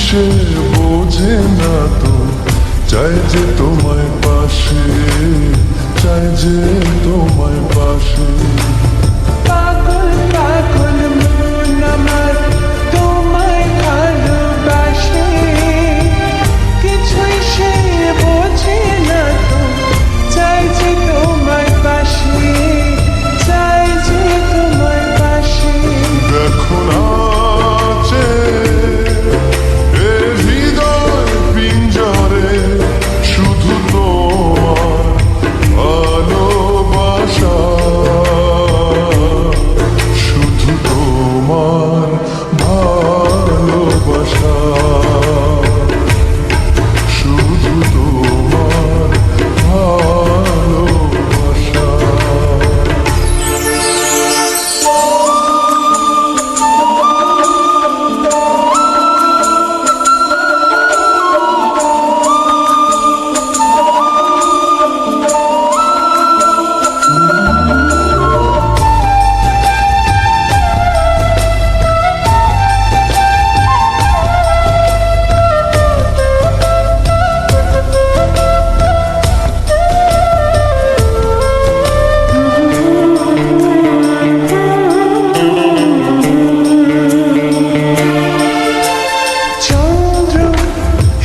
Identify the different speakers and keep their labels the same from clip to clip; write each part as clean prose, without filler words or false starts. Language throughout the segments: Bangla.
Speaker 1: সে বোঝে না তো, চাই যে তোমায় পাশে, চাই যে তোমায় পাশে।
Speaker 2: পাগল পাগল মন আমার তোমায় ভালোবাসে, কিছুই সে বোঝে না তো, চাই যে তোমায় পাশে, চাই যে তোমায় পাশে।
Speaker 1: দেখো না যে এ হৃদয় পিঞ্জরে শুধু তোমার ভালোবাসা, শুধু তোমার ভালোবাসা, শুধু তোমার ভালোবাসা।
Speaker 2: চন্দ্র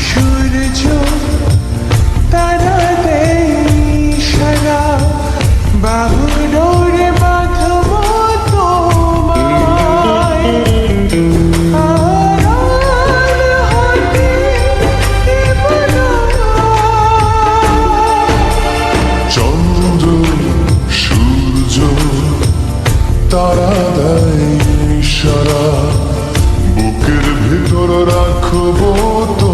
Speaker 2: সূর্য তারা দেয় ইশারা, বাহু ডোরে বাঁধবো তোমায়, আড়াল হতে দেব না।
Speaker 1: চন্দ্র সূর্য তারা দেয় ইশারা, বুকের ভেতর রাখবো তো